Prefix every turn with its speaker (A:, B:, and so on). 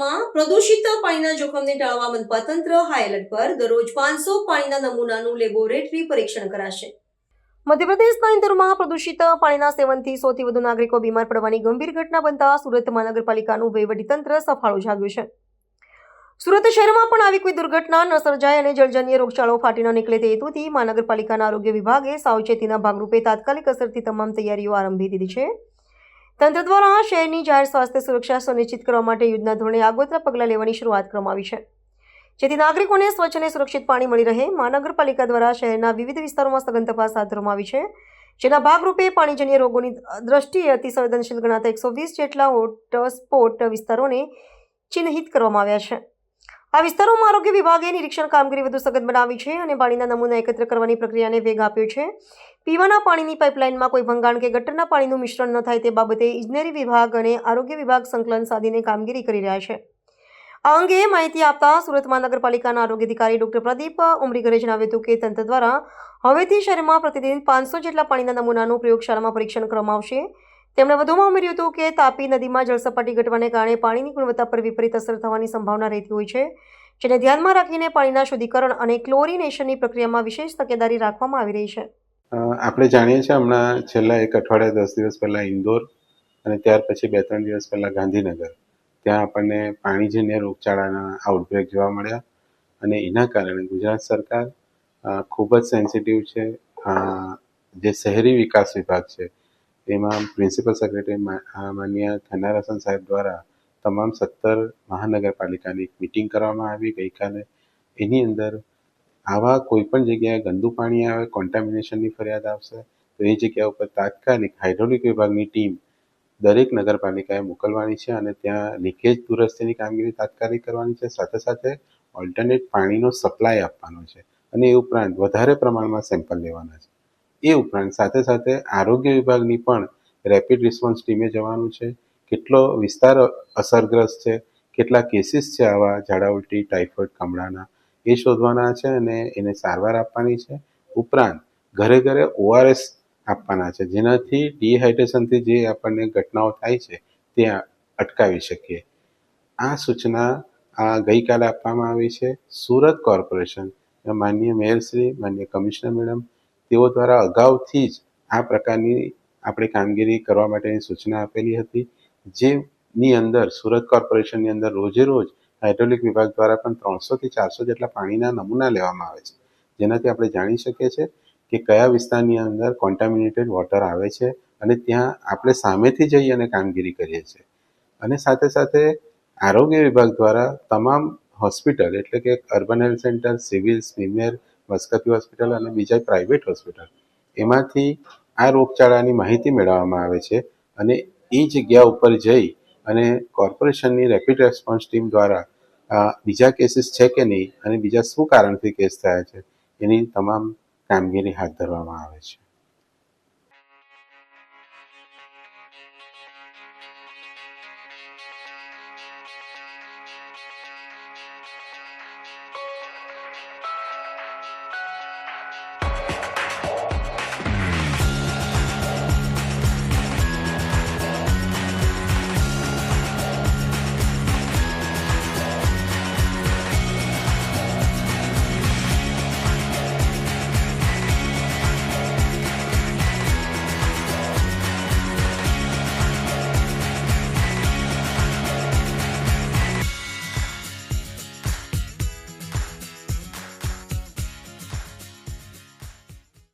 A: સુરતમાં પ્રદૂષિત પાણીના જોખમને ટાળવા મનપા તંત્ર હાઈ એલર્ટ પર દરરોજ 500 પાણીના નમૂનાનું લેબોરેટરી પરીક્ષણ કરાશે. મધ્યપ્રદેશના ઇન્દોરમાં પ્રદૂષિત પાણીના સેવનથી સૌથી વધુ નાગરિકો બીમાર પડવાની ગંભીર ઘટના બનતા સુરત મહાનગરપાલિકાનું વહીવટીતંત્ર સફાળું જાગ્યું છે. સુરત શહેરમાં પણ આવી કોઈ દુર્ઘટના ન સર્જાય અને જળજન્ય રોગચાળો ફાટી ન નીકળે તે હેતુથી મહાનગરપાલિકાના આરોગ્ય વિભાગે સાવચેતીના ભાગરૂપે તાત્કાલિક અસરથી તમામ તૈયારીઓ આરંભી દીધી છે. તંત્ર દ્વારા શહેરની જાહેર સ્વાસ્થ્ય સુરક્ષા સુનિશ્ચિત કરવા માટે યુદ્ધના ધોરણે આગોતરા પગલાં લેવાની શરૂઆત કરવામાં આવી છે, જેથી નાગરિકોને સ્વચ્છ અને સુરક્ષિત પાણી મળી રહે. મહાનગરપાલિકા દ્વારા શહેરના વિવિધ વિસ્તારોમાં સઘન તપાસ હાથ ધરવામાં આવી છે, જેના ભાગરૂપે પાણીજન્ય રોગોની દ્રષ્ટિએ અતિ સંવેદનશીલ ગણાતા 120 જેટલા હોટસ્પોટ વિસ્તારોને ચિહ્નિત કરવામાં આવ્યા છે. આ વિસ્તારોમાં આરોગ્ય વિભાગે નિરીક્ષણ કામગીરી વધુ સઘન બનાવી છે અને પાણીના નમૂના એકત્ર કરવાની પ્રક્રિયાને વેગ આપ્યો છે. પીવાના પાણીની પાઇપલાઇનમાં કોઈ ભંગાણ કે ગટરના પાણીનું મિશ્રણ ન થાય તે બાબતે ઇજનેરી વિભાગ અને આરોગ્ય વિભાગ સંકલન સાધીને કામગીરી કરી રહ્યા છે. આ અંગે માહિતી આપતા સુરત મહાનગરપાલિકાના આરોગ્ય અધિકારી ડોક્ટર પ્રદીપ ઉમરીગરે જણાવ્યું હતું કે તંત્ર દ્વારા હવેથી શહેરમાં પ્રતિદિન 500 જેટલા પાણીના નમૂનાનું પ્રયોગશાળામાં પરીક્ષણ કરવામાં આવશે. તેમણે વધુમાં ઉમેર્યું હતું કે તાપી નદીમાં જળસપાટી ઘટવાને કારણે પાણીની ગુણવત્તા પર વિપરીત અસર થવાની સંભાવના રહેતી હોય છે, જેને ધ્યાનમાં રાખીને પાણીના શુદ્ધિકરણ અને ક્લોરિનેશનની પ્રક્રિયામાં વિશેષ તકેદારી રાખવામાં આવી રહી છે.
B: આપણે જાણીએ છીએ હમણાં છેલ્લા એક અઠવાડિયા 10 દિવસ પહેલાં ઇન્દોર અને ત્યાર પછી 2-3 દિવસ પહેલાં ગાંધીનગર ત્યાં આપણને પાણીજન્ય રોગચાળાના આઉટબ્રેક જોવા મળ્યા અને એના કારણે ગુજરાત સરકાર ખૂબ જ સેન્સિટિવ છે. જે શહેરી વિકાસ વિભાગ છે એમાં પ્રિન્સિપલ સેક્રેટરી માનનીય થનારસન સાહેબ દ્વારા તમામ 17 મહાનગરપાલિકાની એક મિટિંગ કરવામાં આવી ગઈકાલે. એની અંદર આવા કોઈ પણ જગ્યાએ ગંદુ પાણી આવે, કોન્ટામિનેશનની ફરિયાદ આવશે તો એ જગ્યા ઉપર તાત્કાલિક હાઇડ્રોલિક વિભાગની ટીમ દરેક નગરપાલિકાએ મોકલવાની છે અને ત્યાં લીકેજ દુરસ્તીની કામગીરી તાત્કાલિક કરવાની છે. સાથે સાથે ઓલ્ટરનેટ પાણીનો સપ્લાય આપવાનો છે અને એ ઉપરાંત વધારે પ્રમાણમાં સેમ્પલ લેવાના છે. એ ઉપરાંત સાથે સાથે આરોગ્ય વિભાગની પણ રેપિડ રિસ્પોન્સ ટીમે જવાનું છે. કેટલો વિસ્તાર અસરગ્રસ્ત છે, કેટલા કેસીસ છે આવા ઝાડા ઉલટી, ટાઇફોઇડ, કમળાના, એ શોધવાના છે અને એને સારવાર આપવાની છે. ઉપરાંત ઘરે ઘરે ORS આપવાના છે, જેનાથી ડિહાઇડ્રેશનથી જે આપણને ઘટનાઓ થાય છે તે અટકાવી શકીએ. આ સૂચના ગઈકાલે આપવામાં આવી છે. સુરત કોર્પોરેશન માનનીય મેયરશ્રી, માનનીય કમિશનર મેડમ, તેઓ દ્વારા અગાઉથી જ આ પ્રકારની આપણે કામગીરી કરવા માટેની સૂચના આપેલી હતી, જેની અંદર સુરત કોર્પોરેશનની અંદર રોજે રોજ હાઇડ્રોલિક વિભાગ દ્વારા પણ 300થી 400 જેટલા પાણીના નમૂના લેવામાં આવે છે, જેનાથી આપણે જાણી શકીએ છીએ કે કયા વિસ્તારની અંદર કોન્ટામિનેટેડ વોટર આવે છે અને ત્યાં આપણે સામેથી જઈ અને કામગીરી કરીએ છીએ. અને સાથે સાથે આરોગ્ય વિભાગ દ્વારા તમામ હોસ્પિટલ એટલે કે urban health centre, civil, SMIMER, Muskati hospital અને બીજા પ્રાઇવેટ હોસ્પિટલ એમાંથી આ રોગચાળાની માહિતી મેળવવામાં આવે છે અને એ જગ્યા ઉપર જઈ અને કોર્પોરેશનની રેપિડ રેસ્પોન્સ ટીમ દ્વારા બીજા કેસીસ છે કે નહીં અને બીજા શું કારણથી કેસ થયા છે એની તમામ કામગીરી હાથ ધરવામાં આવે છે.